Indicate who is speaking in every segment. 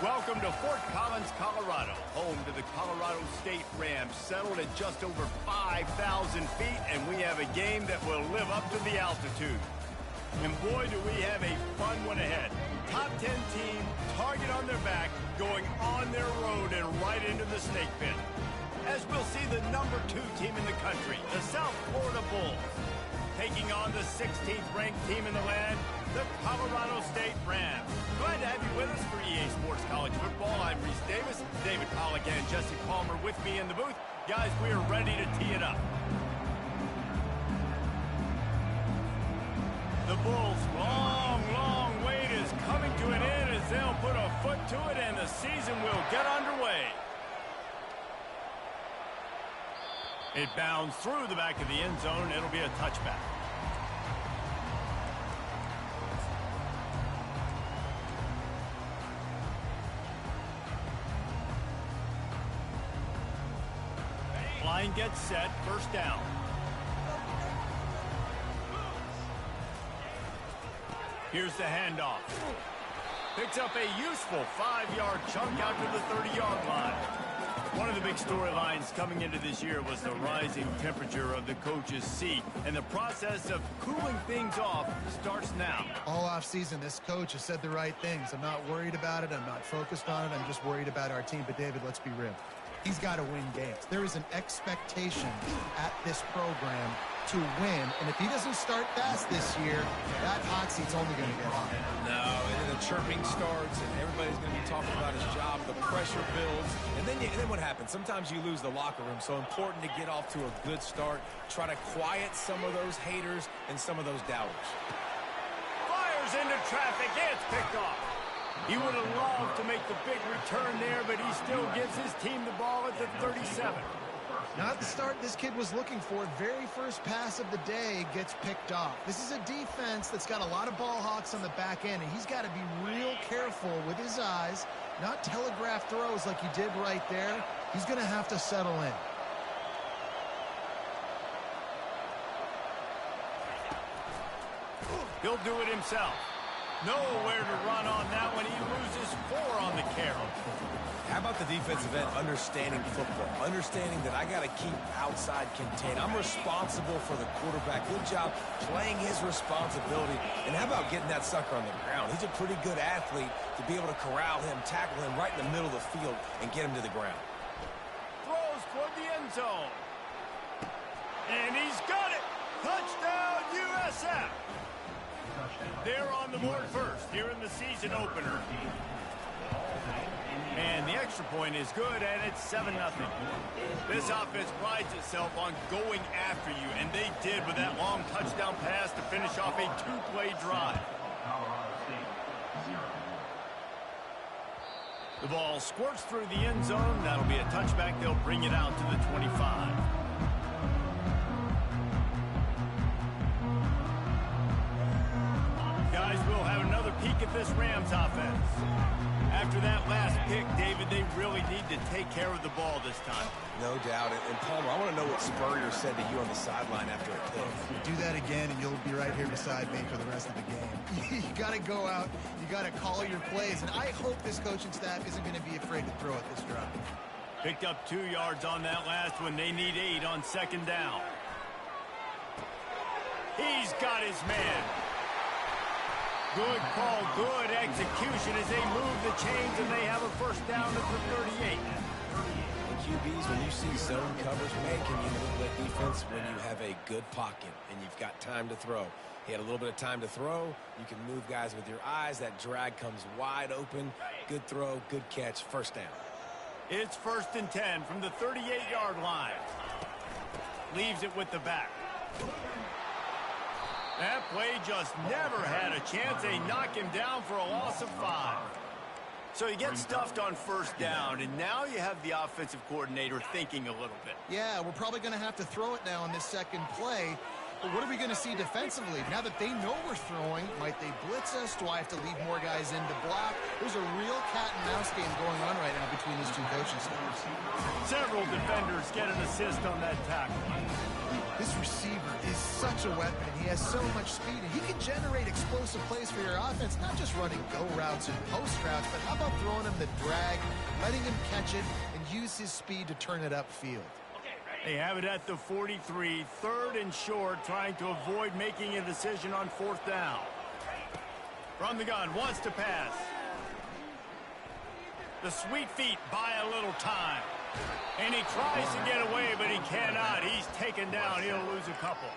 Speaker 1: Welcome to Fort Collins, Colorado, home to the Colorado State Rams, settled at just over 5,000 feet, and we have a game that will live up to the altitude. And boy, do we have a fun one ahead. Top 10 team, target on their back, going on their road and right into the snake pit. As we'll see the number 2 team in the country, the South Florida Bulls, taking on the 16th ranked team in the land, the Colorado State Rams. Glad to have you with us for EA Sports College Football. I'm Reese Davis, David Pollack and Jesse Palmer with me in the booth. Guys, we are ready to tee it up. The Bulls' long wait is coming to an end as they'll put a foot to it and the season will get underway. It bounds through the back of the end zone. It'll be a touchback. Line gets set, first down. Here's the handoff. Picks up a useful 5-yard chunk out to the 30-yard line. One of the big storylines coming into this year was the rising temperature of the coach's seat, and the process of cooling things off starts now.
Speaker 2: All offseason, this coach has said the right things. I'm not worried about it. I'm not focused on it. I'm just worried about our team. But, David, let's be real. He's got to win games. There is an expectation at this program to win, and if he doesn't start fast this year, that hot seat's only going to get hot.
Speaker 3: No, and then the chirping starts, and everybody's going to be talking about his job. The pressure builds, and then what happens? Sometimes you lose the locker room, so important to get off to a good start. Try to quiet some of those haters and some of those doubters.
Speaker 1: Fires into traffic. It's picked off. He would have loved to make the big return there, but he still gives his team the ball at the 37.
Speaker 2: Not the start this kid was looking for. Very first pass of the day gets picked off. This is a defense that's got a lot of ball hawks on the back end, and he's got to be real careful with his eyes, not telegraph throws like he did right there. He's going to have to settle in.
Speaker 1: He'll do it himself. Nowhere to run on that one. He loses 4 on the carry.
Speaker 3: How about the defensive end understanding football, understanding that I got to keep outside contained. I'm responsible for the quarterback. Good job playing his responsibility. And how about getting that sucker on the ground? He's a pretty good athlete to be able to corral him, tackle him right in the middle of the field, and get him to the ground.
Speaker 1: Throws toward the end zone. And he's got it. Touchdown, USF. They're on the board first here in the season opener. And the extra point is good, and it's 7-0. This offense prides itself on going after you, and they did with that long touchdown pass to finish off a 2-play drive. The ball squirts through the end zone. That'll be a touchback. They'll bring it out to the 25. Guys, we'll have another peek at this Rams offense. After that last pick, David, they really need to take care of the ball this time.
Speaker 3: No doubt. And Palmer, I want to know what Spurrier said to you on the sideline after a pick.
Speaker 2: Do that again, and you'll be right here beside me for the rest of the game. You got to go out. You got to call your plays. And I hope this coaching staff isn't going to be afraid to throw at this drive.
Speaker 1: Picked up 2 yards on that last one. They need 8 on second down. He's got his man. Good call, good execution as they move the chains, and they have a first down at the 38.
Speaker 3: And QBs, when you see zone coverage, man, can you move that defense when you have a good pocket and you've got time to throw? He had a little bit of time to throw. You can move guys with your eyes. That drag comes wide open. Good throw, good catch, first down.
Speaker 1: It's 1st and 10 from the 38-yard line. Leaves it with the back. That play just never had a chance. They knock him down for a loss of 5. So he gets stuffed on first down, and now you have the offensive coordinator thinking a little bit.
Speaker 2: Yeah, we're probably going to have to throw it now on this second play. But what are we going to see defensively? Now that they know we're throwing, might they blitz us? Do I have to leave more guys in to block? There's a real cat and mouse game going on right now between these two coaching staffs.
Speaker 1: Several defenders get an assist on that tackle.
Speaker 2: This receiver is such a weapon, and he has so much speed, and he can generate explosive plays for your offense, not just running go routes and post routes, but how about throwing him the drag, letting him catch it, and use his speed to turn it upfield.
Speaker 1: They have it at the 43, 3rd and short, trying to avoid making a decision on 4th down. From the gun, wants to pass. The sweet feet buy a little time. And he tries to get away, but he cannot. He's taken down. He'll lose a couple.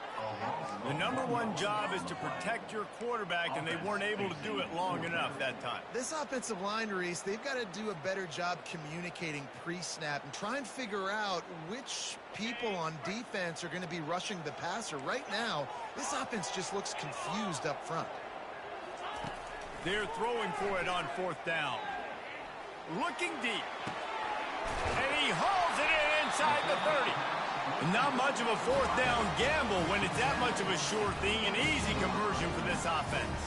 Speaker 1: The #1 job is to protect your quarterback, and they weren't able to do it long enough that time.
Speaker 2: This offensive line, Reese, they've got to do a better job communicating pre-snap and try and figure out which people on defense are going to be rushing the passer. Right now, this offense just looks confused up front.
Speaker 1: They're throwing for it on 4th down. Looking deep. And he hauls it in inside the 30. Not much of a 4th down gamble when it's that much of a sure thing. An easy conversion for this offense.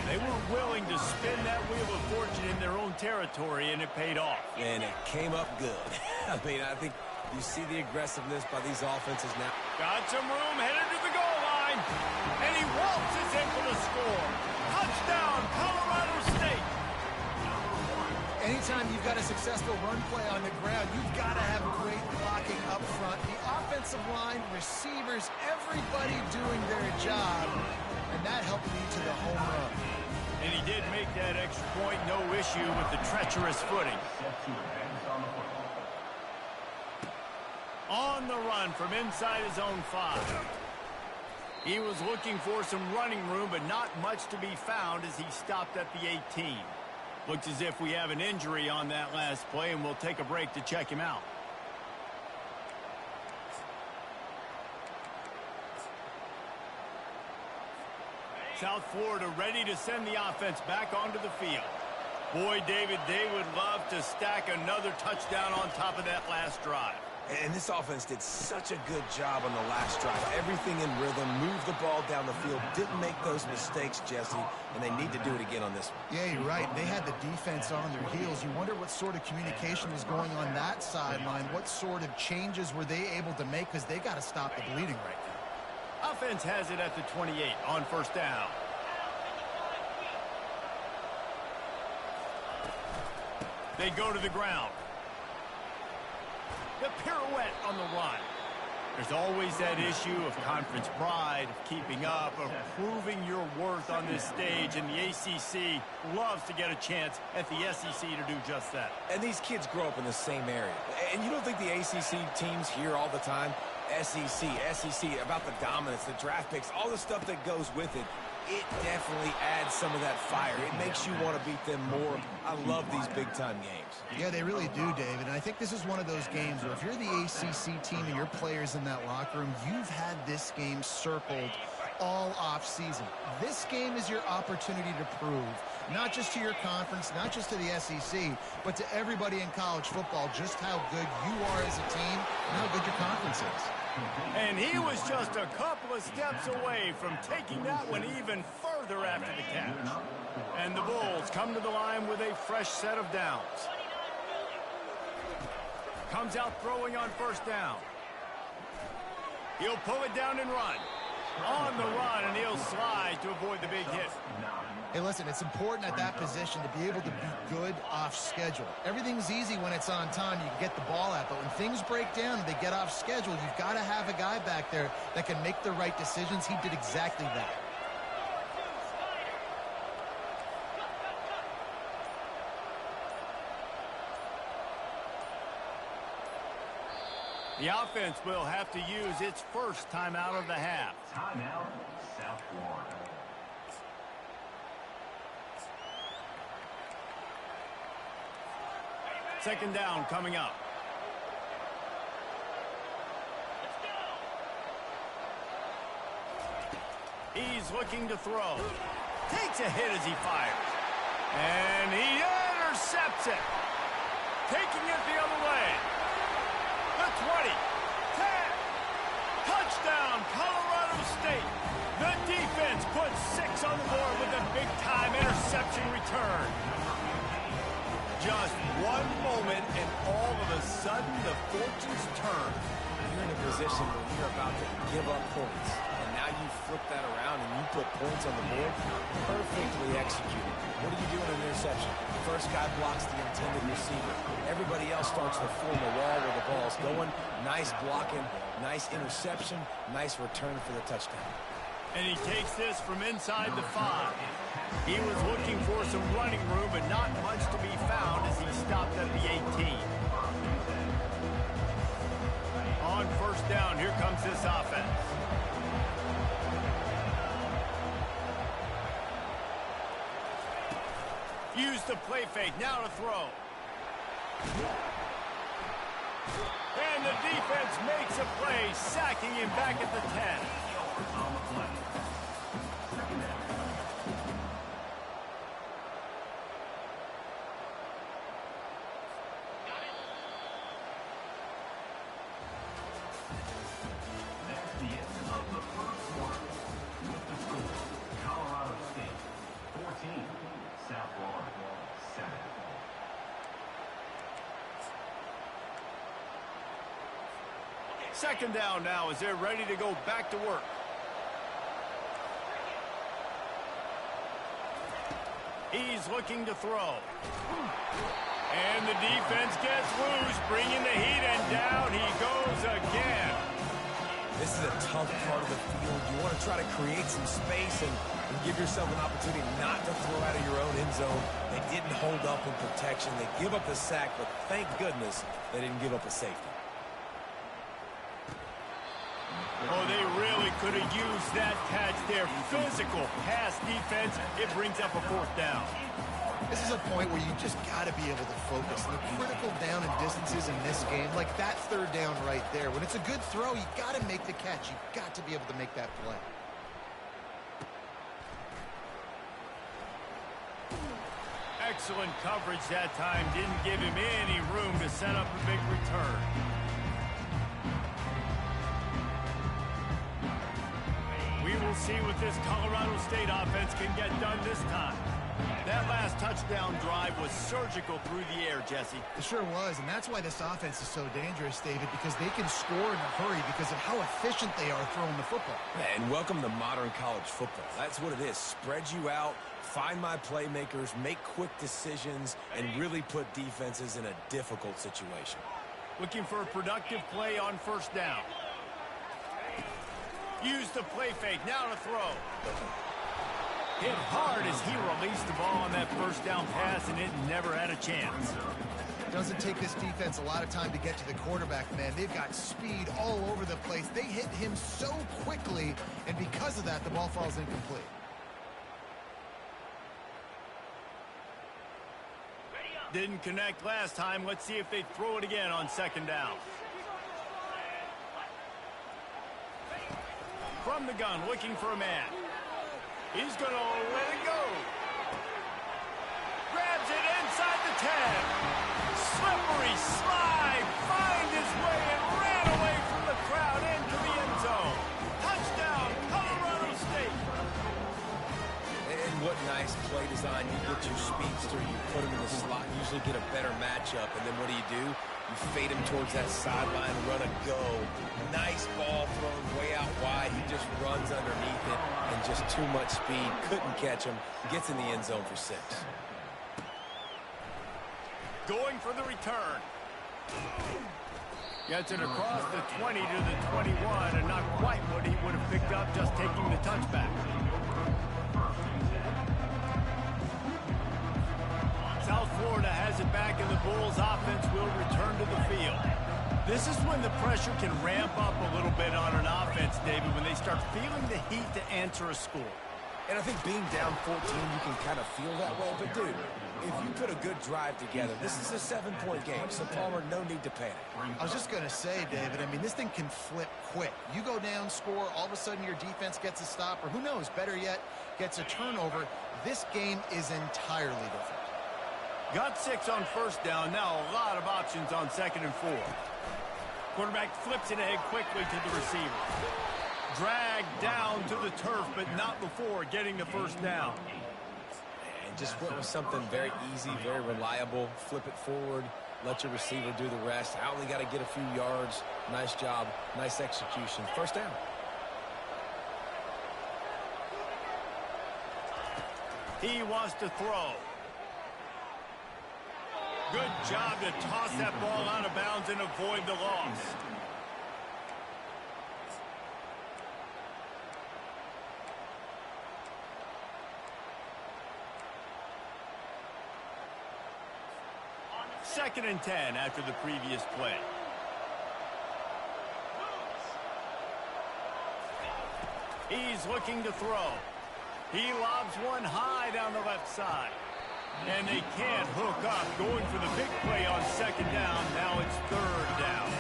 Speaker 1: They were willing to spin that wheel of fortune in their own territory, and it paid off.
Speaker 3: And it came up good. I mean, I think you see the aggressiveness by these offenses now.
Speaker 1: Got some room, headed to the goal line. And he waltzes in for the score. Touchdown, Colorado State.
Speaker 2: Anytime you've got a successful run play on the ground, you've got to have great blocking up front. The offensive line, receivers, everybody doing their job, and that helped lead to the home run.
Speaker 1: And he did make that extra point, no issue with the treacherous footing. On the run from inside his own 5. He was looking for some running room, but not much to be found as he stopped at the 18. Looks as if we have an injury on that last play, and we'll take a break to check him out. South Florida ready to send the offense back onto the field. Boy, David, they would love to stack another touchdown on top of that last drive.
Speaker 3: And this offense did such a good job on the last drive. Everything in rhythm, moved the ball down the field, didn't make those mistakes, Jesse, and they need to do it again on this one.
Speaker 2: Yeah, you're right. They had the defense on their heels. You wonder what sort of communication was going on that sideline. What sort of changes were they able to make, because they got to stop the bleeding right now.
Speaker 1: Offense has it at the 28 on 1st down. They go to the ground. The pirouette on the run. There's always that issue of conference pride, of keeping up, of proving your worth on this stage, and the ACC loves to get a chance at the SEC to do just that.
Speaker 3: And these kids grow up in the same area. And you don't think the ACC teams hear all the time, SEC, about the dominance, the draft picks, all the stuff that goes with it. It definitely adds some of that fire. It makes you want to beat them more. I love these big-time games.
Speaker 2: Yeah, they really do, David. And I think this is one of those games where if you're the ACC team and your players in that locker room, you've had this game circled all off season. This game is your opportunity to prove, not just to your conference, not just to the SEC, but to everybody in college football, just how good you are as a team and how good your conference is.
Speaker 1: And he was just a couple of steps away from taking that one even further after the catch. And the Bulls come to the line with a fresh set of downs. Comes out throwing on 1st down. He'll pull it down and run. On the run, and he'll slide to avoid the big hit.
Speaker 2: Hey, listen, it's important at that position to be able to be good off schedule. Everything's easy when it's on time. You can get the ball out, but when things break down and they get off schedule, you've got to have a guy back there that can make the right decisions. He did exactly that.
Speaker 1: The offense will have to use its first timeout of the half.
Speaker 4: Timeout, South Florida.
Speaker 1: Second down coming up. He's looking to throw. Takes a hit as he fires. And he intercepts it. Taking it the other way. The 20. 10. Touchdown, Colorado State. The defense puts 6 on the board with a big-time interception return. Just one moment, and all of a sudden, the fortunes turn.
Speaker 3: You're in a position where you're about to give up points, and now you flip that around and you put points on the board. Perfectly executed. What do you do in an interception? The first guy blocks the intended receiver. Everybody else starts to form a wall where the ball's going. Nice blocking, nice interception, nice return for the touchdown.
Speaker 1: And he takes this from inside the 5. He was looking for some running room, but not much to be found as he stopped at the 18. On first down, here comes this offense. Use the play fake, now to throw. And the defense makes a play, sacking him back at the 10.
Speaker 4: On the play. Second down. That's the end of the first quarter. With the score, Colorado State 14, South Florida 7.
Speaker 1: Second down now as they're ready to go back to work. He's looking to throw. And the defense gets loose, bringing the heat, and down he goes again.
Speaker 3: This is a tough part of the field. You want to try to create some space and give yourself an opportunity not to throw out of your own end zone. They didn't hold up in protection. They give up the sack, but thank goodness they didn't give up a safety.
Speaker 1: Oh, they really could have used that catch there. Physical pass defense. It brings up a fourth down.
Speaker 2: This is a point where you just got to be able to focus. The critical down and distances in this game, like that third down right there. When it's a good throw, you got to make the catch. You got to be able to make that play.
Speaker 1: Excellent coverage that time. Didn't give him any room to set up a big return. We will see what this Colorado State offense can get done this time. That last touchdown drive was surgical through the air, Jesse.
Speaker 2: It sure was, and that's why this offense is so dangerous, David, because they can score in a hurry because of how efficient they are throwing the football.
Speaker 3: And welcome to modern college football. That's what it is. Spread you out, find my playmakers, make quick decisions, and really put defenses in a difficult situation.
Speaker 1: Looking for a productive play on first down. Use the play fake, now to throw. Hit hard as he released the ball on that first down pass, and it never had a chance.
Speaker 2: It doesn't take this defense a lot of time to get to the quarterback, man. They've got speed all over the place. They hit him so quickly, and because of that, the ball falls incomplete.
Speaker 1: Didn't connect last time. Let's see if they throw it again on second down. From the gun, looking for a man. He's going to let it go. Grabs it inside the 10. Slippery slide. Find his way and ran away from the crowd into the end zone. Touchdown, Colorado State.
Speaker 3: And what nice play design. You get your speedster, you put him in the slot, usually get a better matchup, and then what do? You fade him towards that sideline, run a go. Nice ball thrown way out wide. He just runs underneath it and just too much speed. Couldn't catch him. Gets in the end zone for 6.
Speaker 1: Going for the return. Gets it across the 20 to the 21, and not quite what he would have picked up just taking the touchback. South Florida has it back, and the Bulls offense will return to the field. This is when the pressure can ramp up a little bit on an offense, David, when they start feeling the heat to answer a score.
Speaker 3: And I think being down 14, you can kind of feel that way. But, dude, if you put a good drive together, this is a 7-point game. So, Palmer, no need to panic.
Speaker 2: I was just going to say, David, I mean, this thing can flip quick. You go down, score, all of a sudden your defense gets a stop, or who knows, better yet, gets a turnover. This game is entirely different.
Speaker 1: Got 6 on first down. Now a lot of options on second and 4. Quarterback flips it ahead quickly to the receiver. Dragged down to the turf, but not before getting the first down.
Speaker 3: And Just went with something very easy, very reliable. Flip it forward, let your receiver do the rest. I only got to get a few yards. Nice job, nice execution. First down.
Speaker 1: He wants to throw. Good job to toss that ball out of bounds and avoid the loss. Second and 10 after the previous play. He's looking to throw. He lobs one high down the left side. And they can't hook up. Going for the big play on second down. Now it's third down.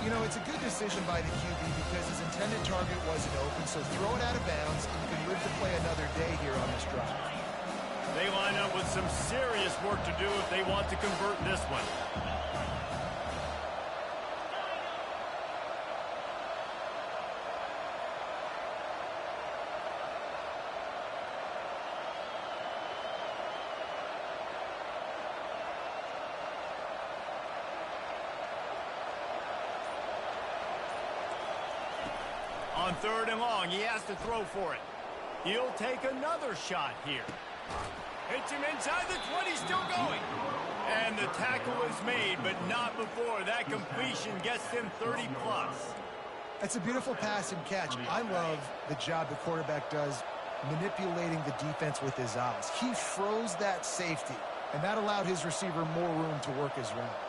Speaker 2: You know, it's a good decision by the QB because his intended target wasn't open, so throw it out of bounds, and you can live to play another day here on this drive.
Speaker 1: They line up with some serious work to do if they want to convert this one. On third and long, he has to throw for it. He'll take another shot here. Hits him inside the 20, still going. And the tackle is made, but not before that completion gets him 30-plus.
Speaker 2: That's a beautiful pass and catch. I love the job the quarterback does manipulating the defense with his eyes. He froze that safety, and that allowed his receiver more room to work his route.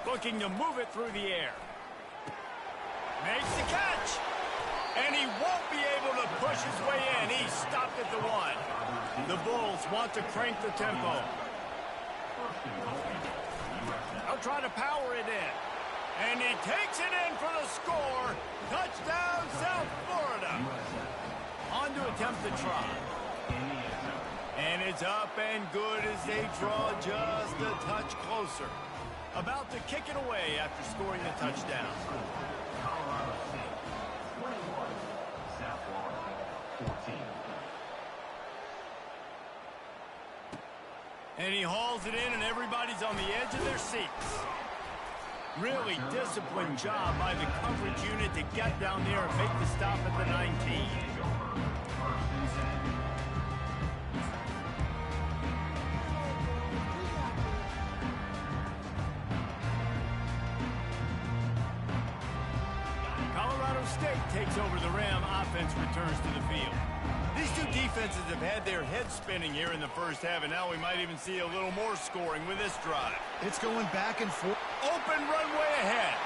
Speaker 1: Looking to move it through the air. Makes the catch. And he won't be able to push his way in. He stopped at the 1. The Bulls want to crank the tempo. They'll try to power it in. And he takes it in for the score. Touchdown, South Florida. On to attempt the try. And it's up and good as they draw just a touch closer. About to kick it away after scoring the touchdown.
Speaker 4: Colorado State, 21. South Florida, 14.
Speaker 1: And he hauls it in, and everybody's on the edge of their seats. Really disciplined job by the coverage unit to get down there and make the stop at the 19. State takes over the Ram. Offense returns to the field. These two defenses have had their heads spinning here in the first half, and now we might even see a little more scoring with this drive.
Speaker 2: It's going back and forth.
Speaker 1: Open runway ahead.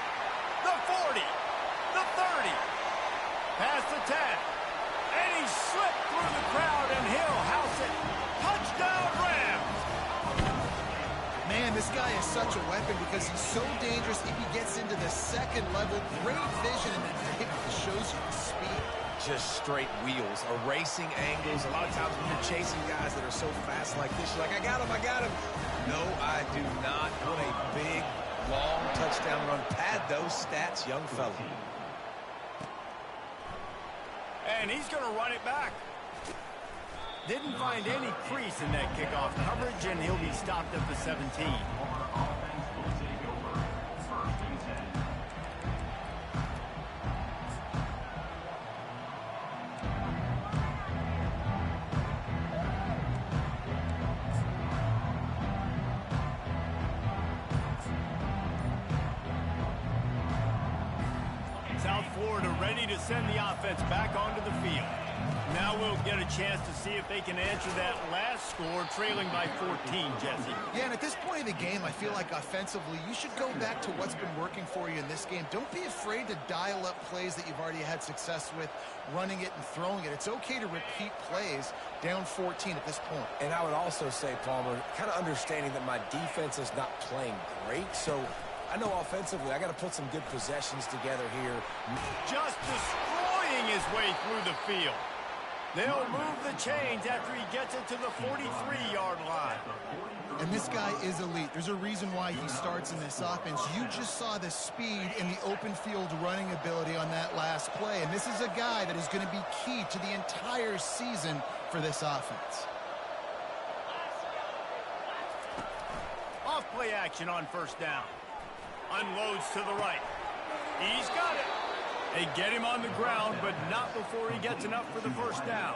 Speaker 1: The 40. The 30. Past the 10. And he slipped through the crowd, and he'll house it. Touchdown, Rams.
Speaker 2: Man, this guy is such a weapon because he's so dangerous if he gets into the second level. Great vision, and it shows you the speed.
Speaker 3: Just straight wheels, erasing angles. A lot of times when you're chasing guys that are so fast like this, you're like, I got him, I got him. No, I do not. What a big, long touchdown run. Pad those stats, young fella.
Speaker 1: And he's going to run it back. Didn't find any crease in that kickoff coverage, and he'll be stopped at the 17. South Florida ready to send the offense back onto the field. Now we'll get a chance to see if they can answer that last score, trailing by 14, Jesse.
Speaker 2: Yeah, and at this point of the game, I feel like offensively, you should go back to what's been working for you in this game. Don't be afraid to dial up plays that you've already had success with, running it and throwing it. It's okay to repeat plays down 14 at this point.
Speaker 3: And I would also say, Palmer, kind of understanding that my defense is not playing great, so I know offensively I got to put some good possessions together here.
Speaker 1: Just destroying his way through the field. They'll move the chains after he gets it to the 43-yard line.
Speaker 2: And this guy is elite. There's a reason why he starts in this offense. You just saw the speed and the open field running ability on that last play. And this is a guy that is going to be key to the entire season for this offense.
Speaker 1: Off play action on first down. Unloads to the right. He's got it. They get him on the ground, but not before he gets enough for the first down.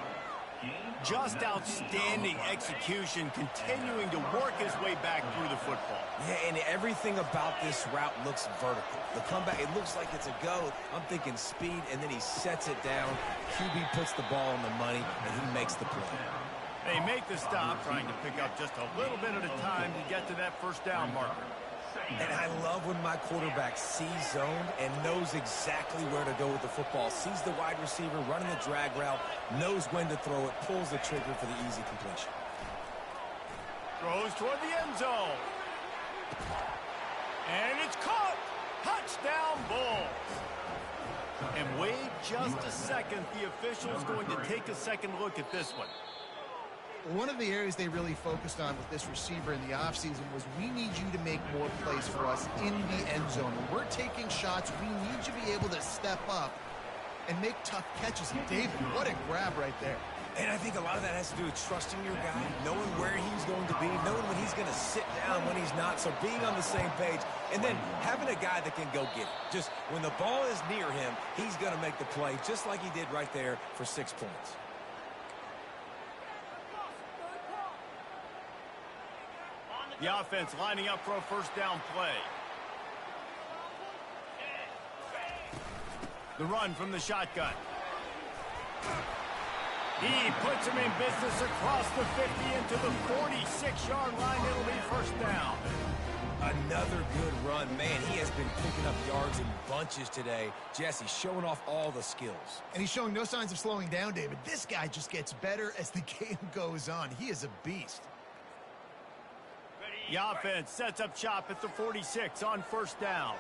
Speaker 1: Just outstanding execution, continuing to work his way back through the football.
Speaker 3: Yeah, and everything about this route looks vertical. The comeback, it looks like it's a go. I'm thinking speed, and then he sets it down. QB puts the ball on the money, and he makes the play.
Speaker 1: They make the stop, trying to pick up just a little bit at a time to get to that first down marker.
Speaker 3: And I love when my quarterback sees zoned and knows exactly where to go with the football. Sees the wide receiver running the drag route, knows when to throw it, pulls the trigger for the easy completion.
Speaker 1: Throws toward the end zone. And it's caught. Touchdown, Bulls. And wait just a second. The official's going to take a second look at this one.
Speaker 2: One of the areas they really focused on with this receiver in the offseason was we need you to make more plays for us in the end zone. When we're taking shots, we need you to be able to step up and make tough catches. And David, what a grab right there.
Speaker 3: And I think a lot of that has to do with trusting your guy, knowing where he's going to be, knowing when he's going to sit down, when he's not, so being on the same page, and then having a guy that can go get it. Just when the ball is near him, he's going to make the play, just like he did right there for 6 points.
Speaker 1: The offense lining up for a first down play. The run from the shotgun. He puts him in business across the 50 into the 46-yard line. It'll be first down.
Speaker 3: Another good run. Man, he has been picking up yards in bunches today. Jesse showing off all the skills.
Speaker 2: And he's showing no signs of slowing down, David. This guy just gets better as the game goes on. He is a beast.
Speaker 1: The offense sets up shop at the 46 on first down.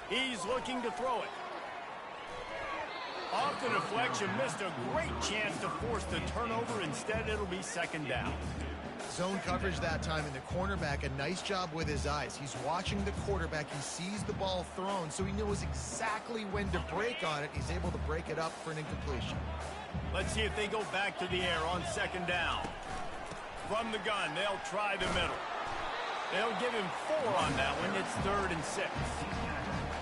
Speaker 1: He's looking to throw it. Off the deflection, missed a great chance to force the turnover. Instead, it'll be second down.
Speaker 2: Zone coverage that time, and the cornerback, a nice job with his eyes. He's watching the quarterback. He sees the ball thrown, so he knows exactly when to break on it. He's able to break it up for an incompletion.
Speaker 1: Let's see if they go back to the air on second down. From the gun, they'll try the middle. They'll give him 4 on that one. It's 3rd and 6.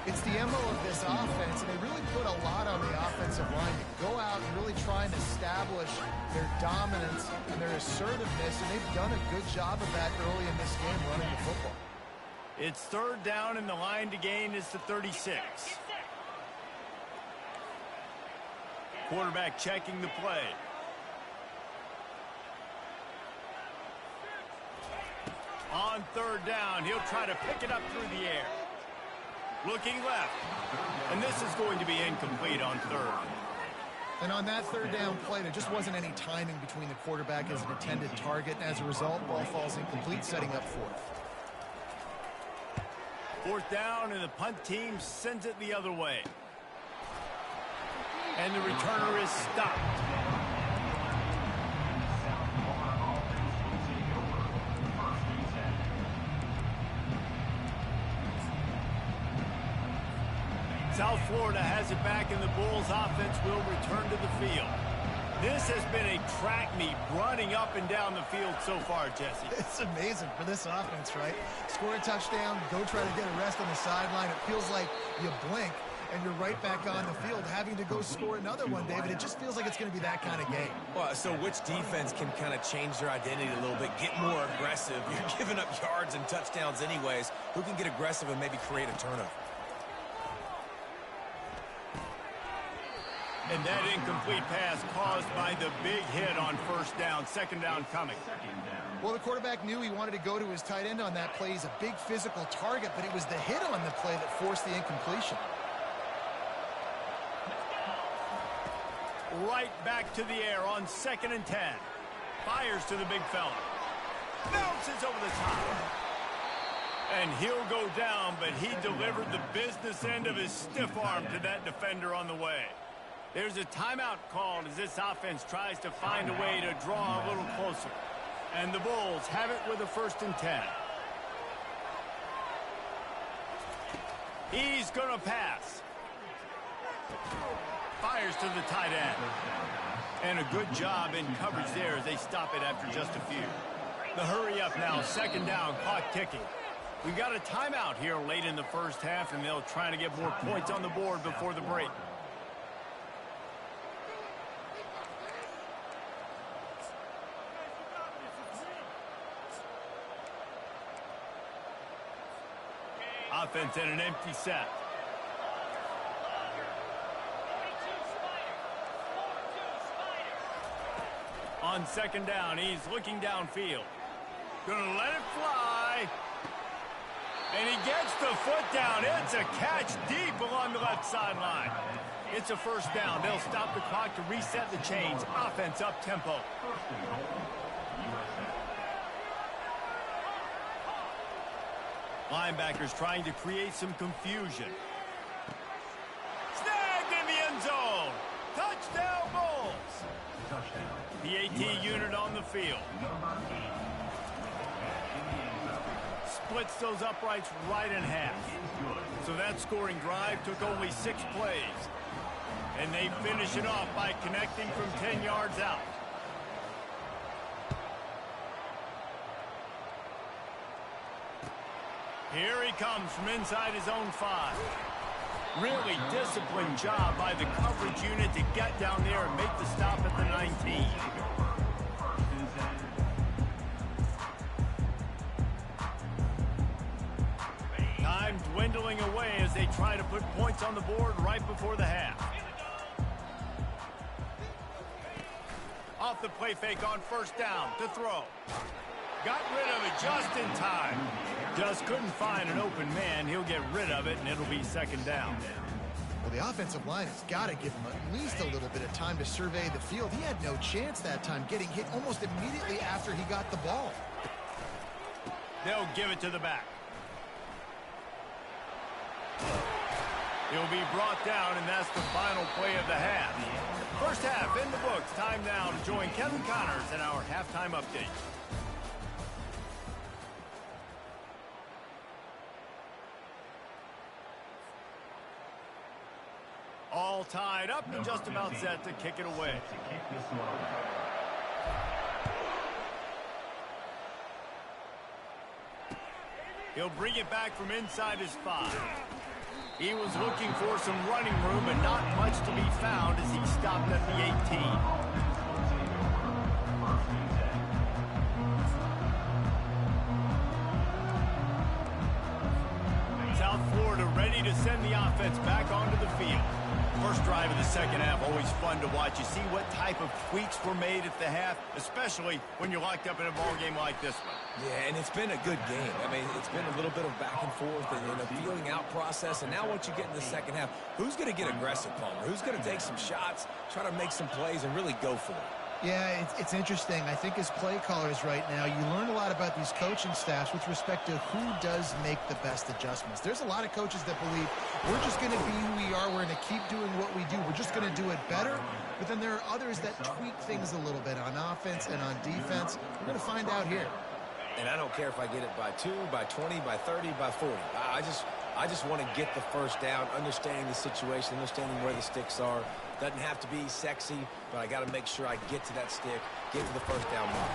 Speaker 2: It's the MO of this offense, and they really put a lot on the offensive line to go out and really try and establish their dominance and their assertiveness, and they've done a good job of that early in this game running the football.
Speaker 1: It's 3rd down, and the line to gain is the 36. Quarterback checking the play. On 3rd down, he'll try to pick it up through the air. Looking left. And this is going to be incomplete on 3rd.
Speaker 2: And on that 3rd down play, there just wasn't any timing between the quarterback as an intended target, and as a result, ball falls incomplete, setting up 4th.
Speaker 1: 4th down, and the punt team sends it the other way. And the returner is stopped. South Florida has it back, and the Bulls offense will return to the field. This has been a track meet running up and down the field so far, Jesse.
Speaker 2: It's amazing for this offense, right? Score a touchdown, go try to get a rest on the sideline. It feels like you blink, and you're right back on the field having to go score another one, David. It just feels like it's going to be that kind of game.
Speaker 3: Well, so which defense can kind of change their identity a little bit, get more aggressive? You're giving up yards and touchdowns anyways. Who can get aggressive and maybe create a turnover?
Speaker 1: And that incomplete pass caused by the big hit on first down. Second down coming.
Speaker 2: Well, the quarterback knew he wanted to go to his tight end on that play. He's a big physical target, but it was the hit on the play that forced the incompletion.
Speaker 1: Right back to the air on 2nd and 10. Fires to the big fella. Bounces over the top. And he'll go down, but he delivered the business end of his stiff arm to that defender on the way. There's a timeout called as this offense tries to find a way to draw a little closer. And the Bulls have it with a 1st and 10. He's going to pass. Fires to the tight end. And a good job in coverage there as they stop it after just a few. The hurry up now, 2nd down, clock ticking. We've got a timeout here late in the 1st half, and they'll try to get more points on the board before the break. Offense in an empty set. On 2nd down, he's looking downfield. Gonna let it fly. And he gets the foot down. It's a catch deep along the left sideline. It's a 1st down. They'll stop the clock to reset the chains. Offense up tempo. Linebackers trying to create some confusion. Snagged in the end zone. Touchdown, Bulls. The AT unit on the field. Splits those uprights right in half. So that scoring drive took only 6 plays. And they finish it off by connecting from 10 yards out. Here he comes from inside his own 5. Really disciplined job by the coverage unit to get down there and make the stop at the 19. Time dwindling away as they try to put points on the board right before the half. Off the play fake on 1st down to throw. Got rid of it just in time. Just couldn't find an open man. He'll get rid of it, and it'll be 2nd down.
Speaker 2: Well, the offensive line has got to give him at least a little bit of time to survey the field. He had no chance that time, getting hit almost immediately after he got the ball.
Speaker 1: They'll give it to the back. He'll be brought down, and that's the final play of the half. 1st half in the books. Time now to join Kevin Connors in our halftime update. All tied up and just about set to kick it away. He'll bring it back from inside his 5. He was looking for some running room, but not much to be found as he stopped at the 18. South Florida ready to send the offense back onto the field. First drive of the 2nd half, always fun to watch. You see what type of tweaks were made at the half, especially when you're locked up in a ball game like this one.
Speaker 3: Yeah, and it's been a good game. I mean, it's been a little bit of back and forth and a feeling out process. And now once you get in the 2nd half, who's going to get aggressive, Palmer? Who's going to take some shots, try to make some plays, and really go for it?
Speaker 2: Yeah, it's interesting. I think as play callers right now, you learn a lot about these coaching staffs with respect to who does make the best adjustments. There's a lot of coaches that believe we're just going to be who we are. We're going to keep doing what we do. We're just going to do it better. But then there are others that tweak things a little bit on offense and on defense. We're going to find out here.
Speaker 3: And I don't care if I get it by 2, by 20, by 30, by 40. I just want to get the 1st down, understanding the situation, understanding where the sticks are. Doesn't have to be sexy, but I got to make sure I get to that stick, get to the 1st down mark.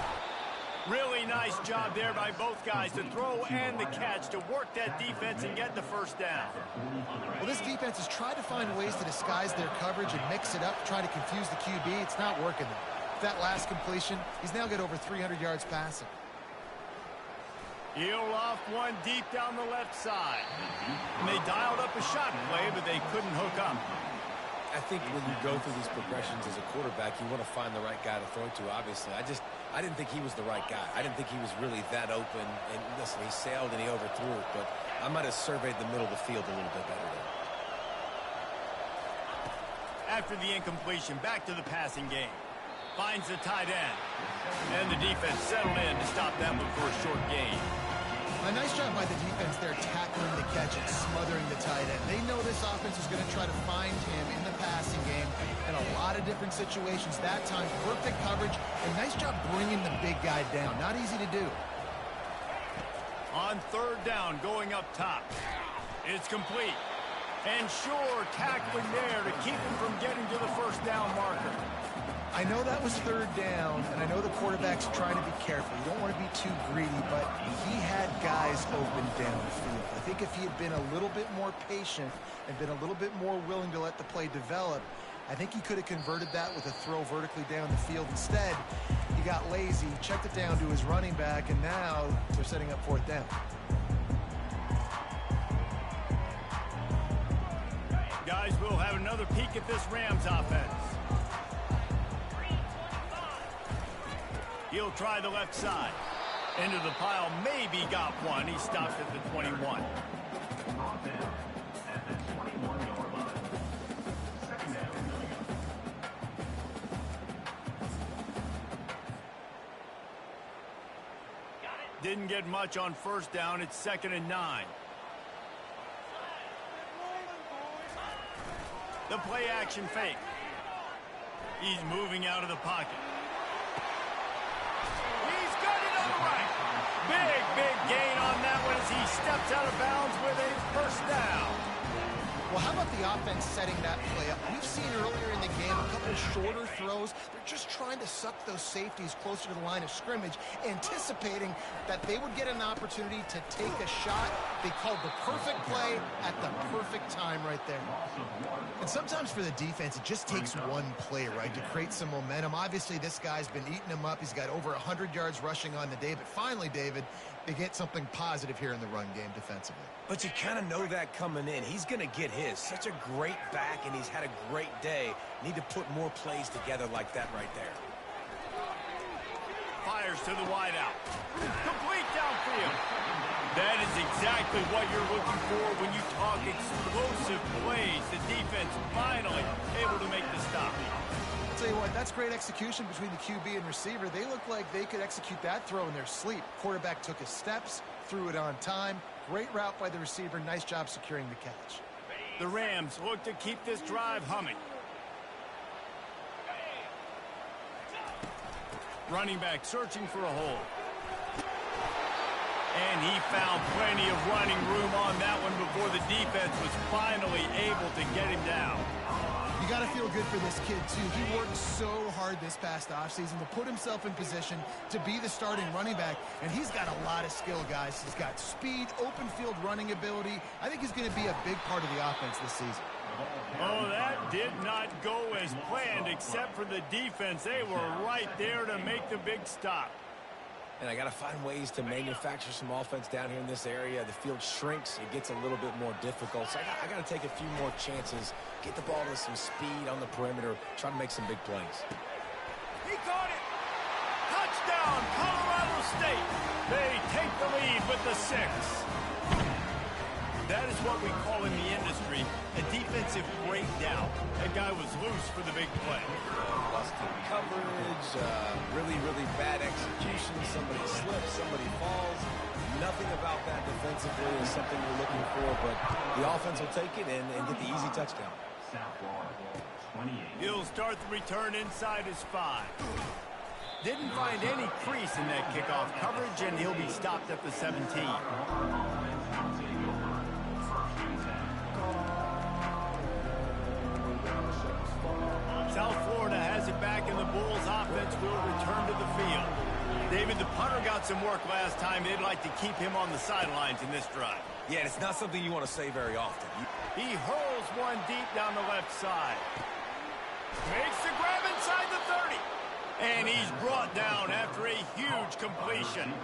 Speaker 1: Really nice job there by both guys, the throw and the catch, to work that defense and get the 1st down.
Speaker 2: Well, this defense has tried to find ways to disguise their coverage and mix it up, try to confuse the QB. It's not working. That last completion, he's now got over 300 yards passing.
Speaker 1: He'll off one deep down the left side. And they dialed up a shot play, but they couldn't hook up.
Speaker 3: I think when you go through these progressions as a quarterback, you want to find the right guy to throw to, obviously. I didn't think he was the right guy. I didn't think he was really that open. And listen, he sailed and he overthrew it, but I might have surveyed the middle of the field a little bit better there.
Speaker 1: After the incompletion, back to the passing game. Finds the tight end. And the defense settled in to stop that one for a short gain.
Speaker 2: A nice job by the defense there, tackling the catch and smothering the tight end. They know this offense is going to try to find him in the passing game in a lot of different situations. That time, perfect coverage, and nice job bringing the big guy down. Not easy to do.
Speaker 1: On third down, going up top. It's complete. And sure, tackling there to keep him from getting to the first down marker.
Speaker 2: I know that was third down, and I know the quarterback's trying to be careful. You don't want to be too greedy, but he had guys open downfield. I think if he had been a little bit more patient and been a little bit more willing to let the play develop, I think he could have converted that with a throw vertically down the field. Instead, he got lazy, checked it down to his running back, and now they're setting up fourth down.
Speaker 1: Guys, we'll have another peek at this Rams offense. He'll try the left side. Into the pile, maybe got one. He stopped at the 21.
Speaker 4: Brought down at the 21-yard line. Second down.
Speaker 1: Didn't get much on first down. It's 2nd and 9. The play action fake. He's moving out of the pocket. He's got it on the right. Big gain on that one as he steps out of bounds with a first down.
Speaker 2: Well, how about the offense setting that play up? We've seen earlier in the game a couple of shorter throws. They're just trying to suck those safeties closer to the line of scrimmage, anticipating that they would get an opportunity to take a shot. They called the perfect play at the perfect time right there. And sometimes for the defense, it just takes one play, right, to create some momentum. Obviously, this guy's been eating them up. He's got over 100 yards rushing on the day. But finally, David, they get something positive here in the run game defensively.
Speaker 3: But you kind of know that coming in. He's going to get his. Such a great back, and he's had a great day. Need to put more plays together like that right there.
Speaker 1: Fires to the wideout. Complete downfield. That is exactly what you're looking for when you talk explosive plays. The defense finally able to make the stop.
Speaker 2: I'll tell you what, that's great execution between the QB and receiver. They look like they could execute that throw in their sleep. Quarterback took his steps, threw it on time. Great route by the receiver. Nice job securing the catch.
Speaker 1: The Rams look to keep this drive humming. Running back searching for a hole. And he found plenty of running room on that one before the defense was finally able to get him down.
Speaker 2: You got to feel good for this kid, too. He worked so hard this past offseason to put himself in position to be the starting running back, and he's got a lot of skill, guys. He's got speed, open field running ability. I think he's going to be a big part of the offense this season.
Speaker 1: Oh, that did not go as planned, except for the defense. They were right there to make the big stop.
Speaker 3: And I got to find ways to manufacture some offense down here in this area. The field shrinks. It gets a little bit more difficult. So I got to take a few more chances, get the ball to some speed on the perimeter, try to make some big plays.
Speaker 1: He caught it. Touchdown, Colorado State. They take the lead with the 6. That is what we call in the industry a defensive breakdown. That guy was loose for the big play.
Speaker 3: Busted coverage, really bad execution. Somebody slips, somebody falls. Nothing about that defensively is something we're looking for, but the offense will take it and get the easy touchdown.
Speaker 4: South Florida, 28.
Speaker 1: He'll start the return inside his 5. Didn't find any crease in that kickoff coverage, and he'll be stopped at the 17. South Florida has it back, and the Bulls offense will return to the field. David, the punter got some work last time. They'd like to keep him on the sidelines in this drive.
Speaker 3: Yeah, it's not something you want to say very often.
Speaker 1: He hurls one deep down the left side. Makes the grab inside the 30. And he's brought down after a huge completion.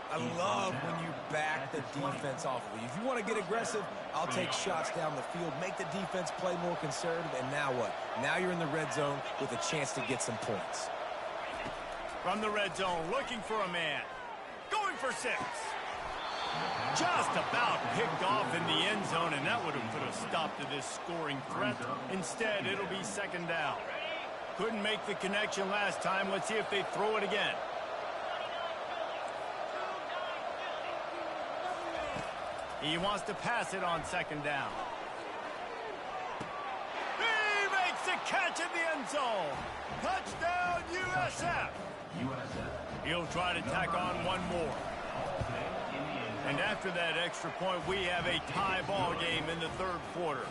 Speaker 3: I love when you back the defense off of you. If you want to get aggressive, I'll take shots down the field, make the defense play more conservative, and now what? Now you're in the red zone with a chance to get some points.
Speaker 1: From the red zone, looking for a man. Going for 6. Just about picked off in the end zone, and that would have put a stop to this scoring threat. Instead, it'll be 2nd down. Couldn't make the connection last time. Let's see if they throw it again. He wants to pass it on second down. He makes the catch in the end zone. Touchdown, USF. He'll try to tack on one more. And after that extra point, we have a tie ball game in the third quarter.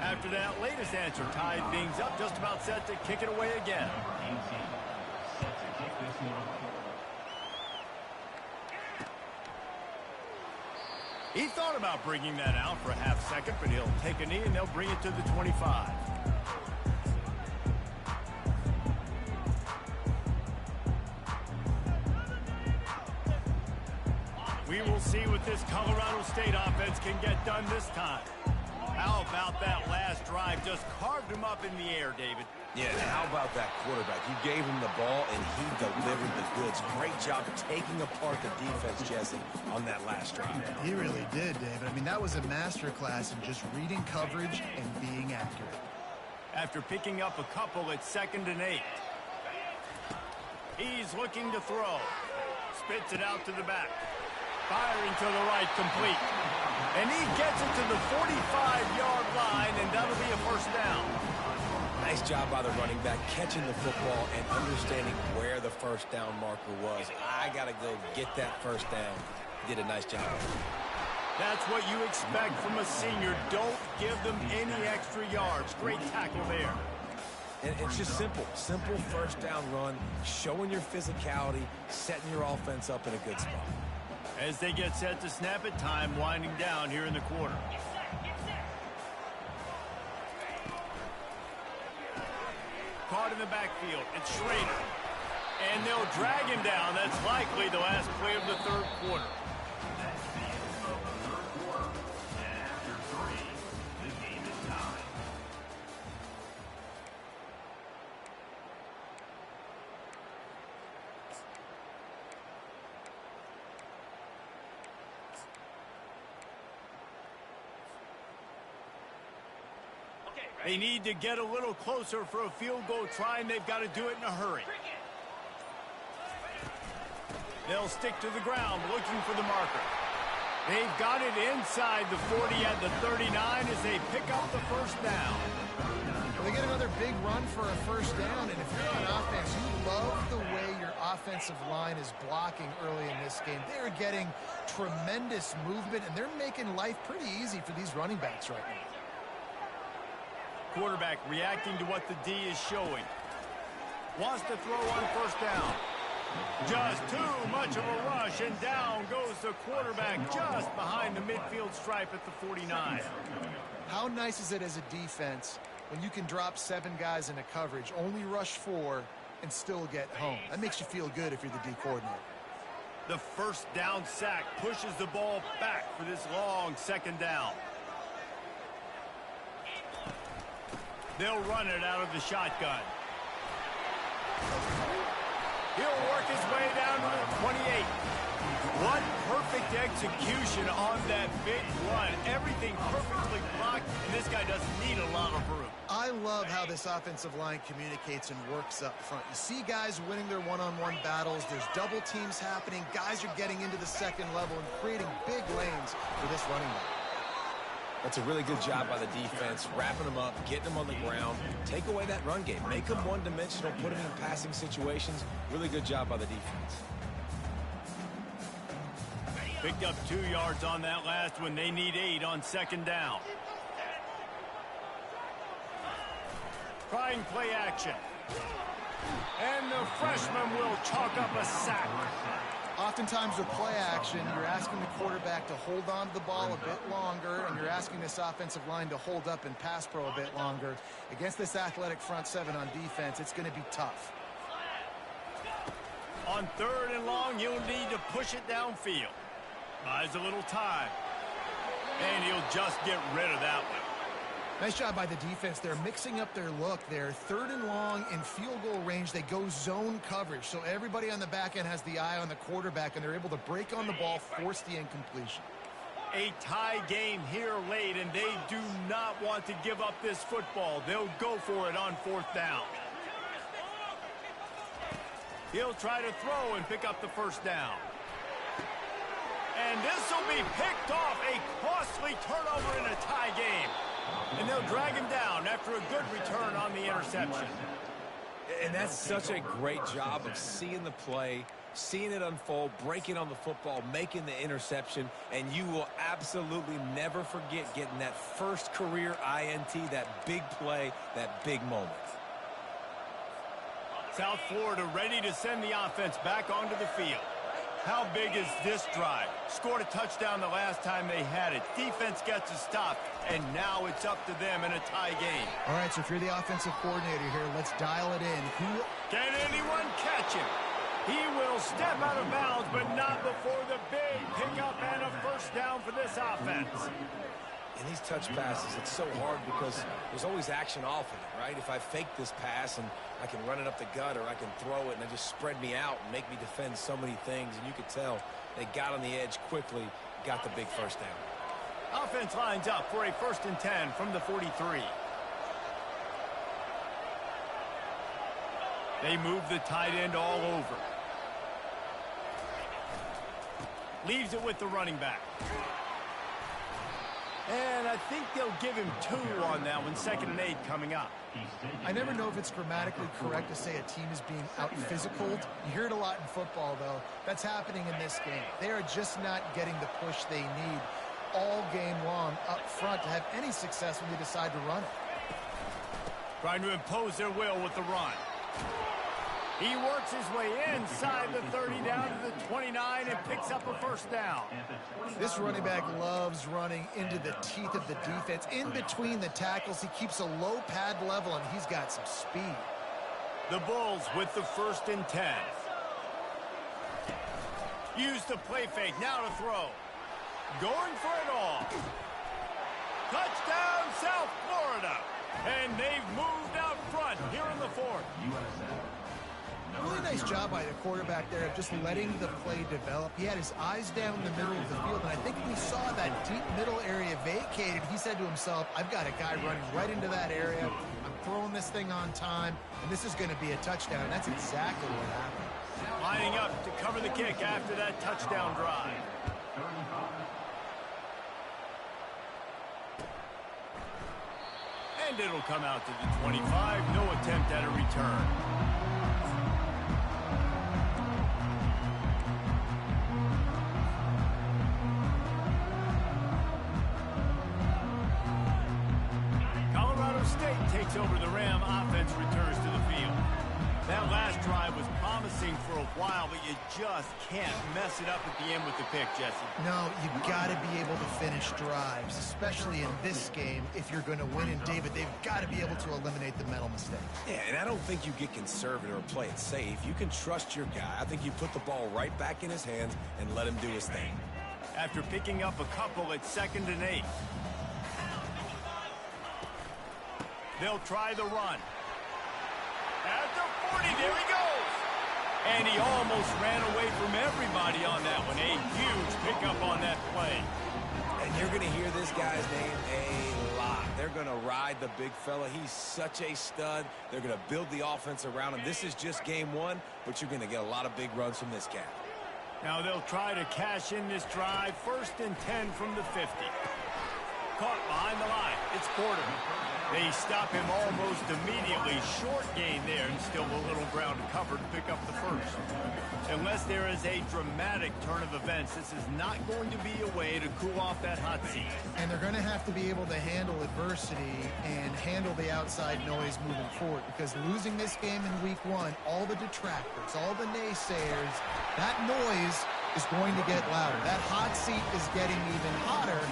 Speaker 1: After that latest answer tied things up, just about set to kick it away again. He thought about bringing that out for a half second, but he'll take a knee and they'll bring it to the 25. We will see what this Colorado State offense can get done this time. How about that last drive? Just carved him up in the air, David.
Speaker 3: Yeah, and how about that quarterback? You gave him the ball, and he delivered the goods. Great job taking apart the defense, Jesse, on that last drive.
Speaker 2: He really did, David. I mean, that was a masterclass in just reading coverage and being accurate.
Speaker 1: After picking up a couple at 2nd and 8. He's looking to throw. Spits it out to the back. Firing to the right, complete. And he gets it to the 45-yard line, and that'll be a first down.
Speaker 3: Nice job by the running back, catching the football and understanding where the first down marker was. I got to go get that first down. He did a nice job.
Speaker 1: That's what you expect from a senior. Don't give them any extra yards. Great tackle there.
Speaker 3: And it's just simple. Simple first down run, showing your physicality, setting your offense up in a good spot.
Speaker 1: As they get set to snap it, time winding down here in the quarter. Caught in the backfield. It's Schrader. And they'll drag him down. That's likely the last play of the third quarter.
Speaker 4: That's the end of the third quarter. And after 3, the game is tied.
Speaker 1: They need to get a little closer for a field goal try, and they've got to do it in a hurry. They'll stick to the ground looking for the marker. They've got it inside the 40 at the 39 as they pick up the first down.
Speaker 2: Well, they get another big run for a first down, and if you're on offense, you love the way your offensive line is blocking early in this game. They're getting tremendous movement, and they're making life pretty easy for these running backs right now.
Speaker 1: Quarterback reacting to what the D is showing. Wants to throw on first down. Just too much of a rush, and down goes the quarterback just behind the midfield stripe at the 49.
Speaker 2: How nice is it as a defense when you can drop 7 guys into coverage, only rush 4, and still get home? That makes you feel good if you're the D coordinator.
Speaker 1: The first down sack pushes the ball back for this long second down. They'll run it out of the shotgun. He'll work his way down to the 28. What perfect execution on that big run. Everything perfectly blocked, and this guy doesn't need a lot of room.
Speaker 2: I love how this offensive line communicates and works up front. You see guys winning their one-on-one battles. There's double teams happening. Guys are getting into the second level and creating big lanes for this running back.
Speaker 3: That's a really good job by the defense, wrapping them up, getting them on the ground. Take away that run game. Make them one-dimensional, put them in passing situations. Really good job by the defense.
Speaker 1: Picked up 2 yards on that last one. They need 8 on second down. Trying play action. And the freshman will chalk up a sack.
Speaker 2: Oftentimes with play action, you're asking the quarterback to hold on to the ball a bit longer, and you're asking this offensive line to hold up and pass pro a bit longer. Against this athletic front 7 on defense, it's going to be tough.
Speaker 1: On 3rd and long, he'll need to push it downfield. Buys a little time. And he'll just get rid of that one.
Speaker 2: Nice job by the defense. They're mixing up their look. They're 3rd and long in field goal range. They go zone coverage. So everybody on the back end has the eye on the quarterback, and they're able to break on the ball, force the incompletion.
Speaker 1: A tie game here late, and they do not want to give up this football. They'll go for it on 4th down. He'll try to throw and pick up the first down. And this will be picked off, a costly turnover in a tie game. And they'll drag him down after a good return on the interception.
Speaker 3: And that's such a great job of seeing the play, seeing it unfold, breaking on the football, making the interception, and you will absolutely never forget getting that first career INT, that big play, that big moment.
Speaker 1: South Florida ready to send the offense back onto the field. How big is this drive? Scored a touchdown the last time they had it. Defense gets a stop, and now it's up to them in a tie game.
Speaker 2: All right, so if you're the offensive coordinator here, let's dial it in.
Speaker 1: Can anyone catch him? He will step out of bounds, but not before the big pickup and a first down for this offense.
Speaker 3: In these touch passes, it's so hard because there's always action off of it, right? If I fake this pass and I can run it up the gut, or I can throw it and it just spread me out and make me defend so many things, and you could tell they got on the edge quickly, got the big first down.
Speaker 1: Offense lines up for a 1st and 10 from the 43. They move the tight end all over. Leaves it with the running back. And I think they'll give him 2 on that one. 2nd and 8 coming up.
Speaker 2: I never know if it's grammatically correct to say a team is being out-physicaled. You hear it a lot in football, though. That's happening in this game. They are just not getting the push they need all game long up front to have any success when they decide to run it.
Speaker 1: Trying to impose their will with the run. He works his way inside the 30 down to the 29 and picks up a first down.
Speaker 2: This running back loves running into the teeth of the defense. In between the tackles, he keeps a low pad level, and he's got some speed.
Speaker 1: The Bulls with the 1st and 10. Use the play fake, now to throw. Going for it all. Touchdown, South Florida. And they've moved out front here in the 4th.
Speaker 2: Really nice job by the quarterback there of just letting the play develop. He had his eyes down the middle of the field, and I think when he saw that deep middle area vacated, he said to himself, I've got a guy running right into that area. I'm throwing this thing on time, and this is going to be a touchdown. And that's exactly what happened.
Speaker 1: Lining up to cover the kick after that touchdown drive. And it'll come out to the 25. No attempt at a return. State takes over the Ram offense, returns to the field. That last drive was promising for a while, but you just can't mess it up at the end with the pick, Jesse.
Speaker 2: No, you've got to be able to finish drives, especially in this game. If you're going to win, and David, they've got to be able to eliminate the mental mistakes.
Speaker 3: Yeah, and I don't think you get conservative or play it safe. You can trust your guy. I think you put the ball right back in his hands and let him do his thing.
Speaker 1: After picking up a couple at 2nd and 8. They'll try the run. At the 40, there he goes. And he almost ran away from everybody on that one. A huge pickup on that play.
Speaker 3: And you're going to hear this guy's name a lot. They're going to ride the big fella. He's such a stud. They're going to build the offense around him. This is just game 1, but you're going to get a lot of big runs from this guy.
Speaker 1: Now they'll try to cash in this drive. 1st and 10 from the 50. Caught behind the line. It's Porter. They stop him almost immediately. Short gain there, and still a little ground to cover to pick up the first. Unless there is a dramatic turn of events, this is not going to be a way to cool off that hot seat.
Speaker 2: And they're going to have to be able to handle adversity and handle the outside noise moving forward, because losing this game in week 1, all the detractors, all the naysayers, that noise is going to get louder. That hot seat is getting even hotter.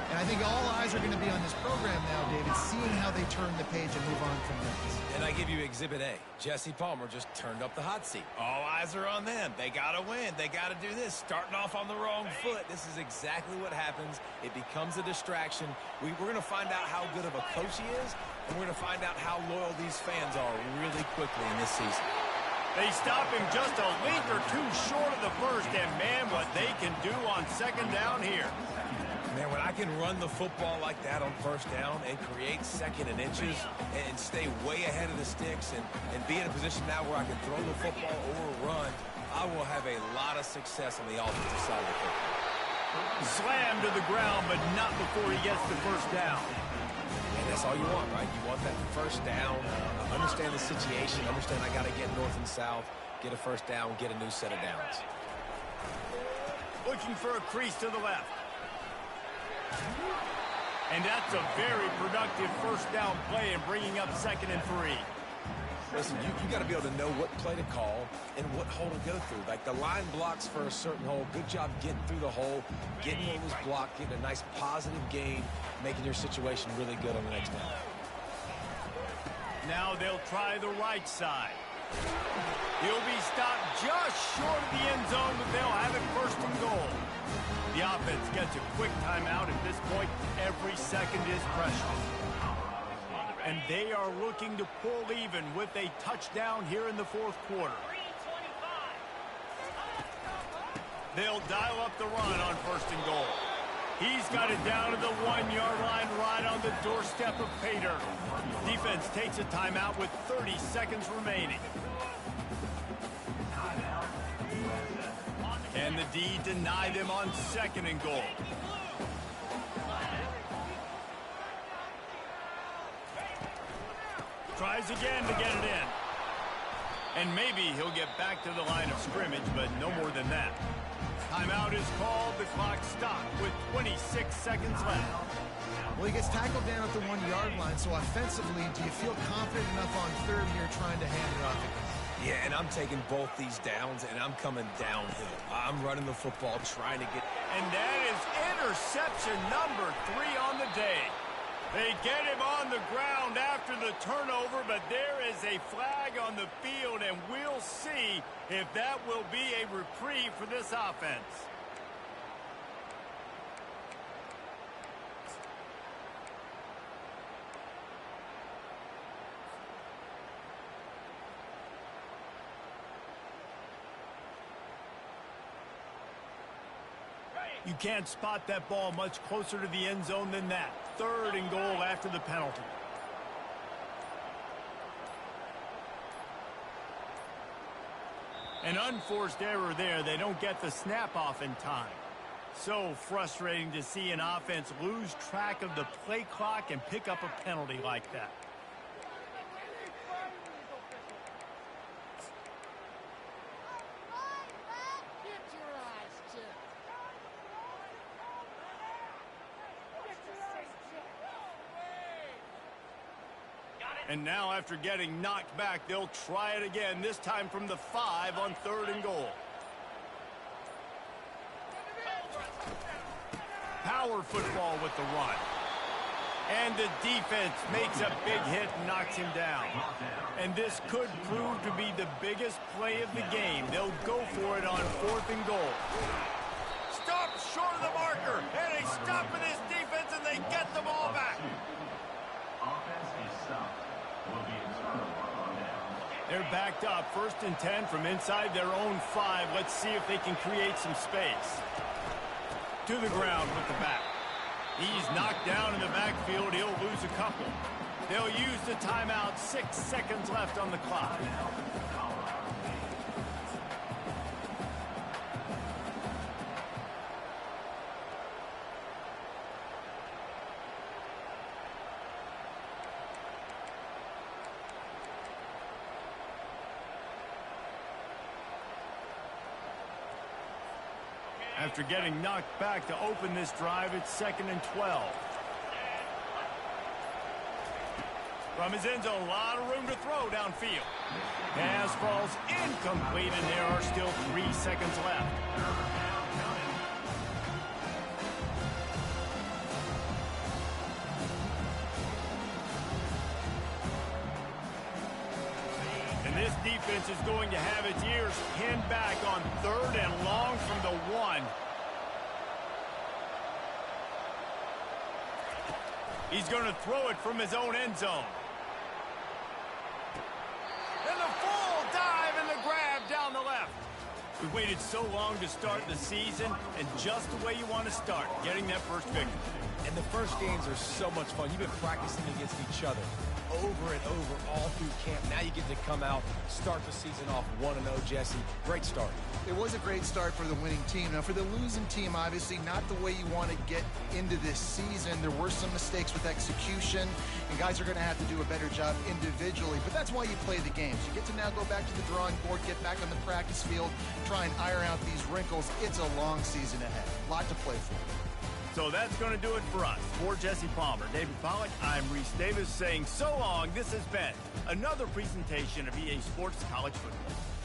Speaker 2: And I think all eyes are going to be on this program now, David, seeing how they turn the page and move on from this.
Speaker 3: And I give you Exhibit A. Jesse Palmer just turned up the hot seat. All eyes are on them. They got to win. They got to do this. Starting off on the wrong foot. This is exactly what happens. It becomes a distraction. We're going to find out how good of a coach he is, and we're going to find out how loyal these fans are really quickly in this season.
Speaker 1: They stop him just a link or two short of the first, and man, what they can do on 2nd down here.
Speaker 3: Man, when I can run the football like that on 1st down and create 2nd and inches and stay way ahead of the sticks and be in a position now where I can throw the football or run, I will have a lot of success on the offensive side of the football.
Speaker 1: Slammed to the ground, but not before he gets the first down.
Speaker 3: And that's all you want, right? You want that first down, understand the situation, understand I got to get north and south, get a first down, get a new set of downs.
Speaker 1: Looking for a crease to the left. And that's a very productive first down play and bringing up 2nd and 3.
Speaker 3: Listen, you got to be able to know what play to call and what hole to go through. Like the line blocks for a certain hole. Good job getting through the hole, getting what was blocked, getting a nice positive gain, making your situation really good on the next down.
Speaker 1: Now they'll try the right side. He'll be stopped just short of the end zone, but they'll have it 1st and goal. The offense gets a quick timeout. At this point, every second is precious. And they are looking to pull even with a touchdown here in the 4th quarter. They'll dial up the run on 1st and goal. He's got it down to the 1-yard line right on the doorstep of pay dirt. Defense takes a timeout with 30 seconds remaining. And the D deny them on 2nd and goal. Tries again to get it in. And maybe he'll get back to the line of scrimmage, but no more than that. Timeout is called. The clock stopped with 26 seconds left.
Speaker 2: Well, he gets tackled down at the 1-yard line, so offensively, do you feel confident enough on 3rd here trying to hand it off again?
Speaker 3: Yeah, and I'm taking both these downs, and I'm coming downhill. I'm running the football, trying to get...
Speaker 1: And that is interception number 3 on the day. They get him on the ground after the turnover, but there is a flag on the field, and we'll see if that will be a reprieve for this offense. You can't spot that ball much closer to the end zone than that. 3rd and goal after the penalty. An unforced error there. They don't get the snap off in time. So frustrating to see an offense lose track of the play clock and pick up a penalty like that. And now after getting knocked back, they'll try it again, this time from the 5 on 3rd and goal. Power football with the run. And the defense makes a big hit and knocks him down. And this could prove to be the biggest play of the game. They'll go for it on 4th and goal. Stop short of the marker. And they stop with this defense and they get the ball back.
Speaker 4: Offense is stopped. Will be a turnover on down.
Speaker 1: They're backed up. 1st and 10 from inside their own 5. Let's see if they can create some space. To the ground with the back. He's knocked down in the backfield. He'll lose a couple. They'll use the timeout. 6 seconds left on the clock. After getting knocked back to open this drive, it's 2nd and 12. From his end zone, a lot of room to throw downfield. Pass falls incomplete, and there are still 3 seconds left. And this defense is going to have its ears pinned back on 3rd and long from the 1. He's going to throw it from his own end zone. And the full dive and the grab down the left. We waited so long to start the season, and just the way you want to start, getting that first victory.
Speaker 3: And the first games are so much fun. You've been practicing against each other over and over all through camp. Now you get to come out, start the season off 1-0, Jesse. Great start.
Speaker 2: It was a great start for the winning team. Now, for the losing team, obviously not the way you want to get into this season. There were some mistakes with execution, and guys are going to have to do a better job individually. But that's why you play the games. You get to now go back to the drawing board, get back on the practice field, try and iron out these wrinkles. It's a long season ahead. A lot to play for.
Speaker 1: So that's going to do it for us. For Jesse Palmer, David Pollack, I'm Reese Davis saying so long. This has been another presentation of EA Sports College Football.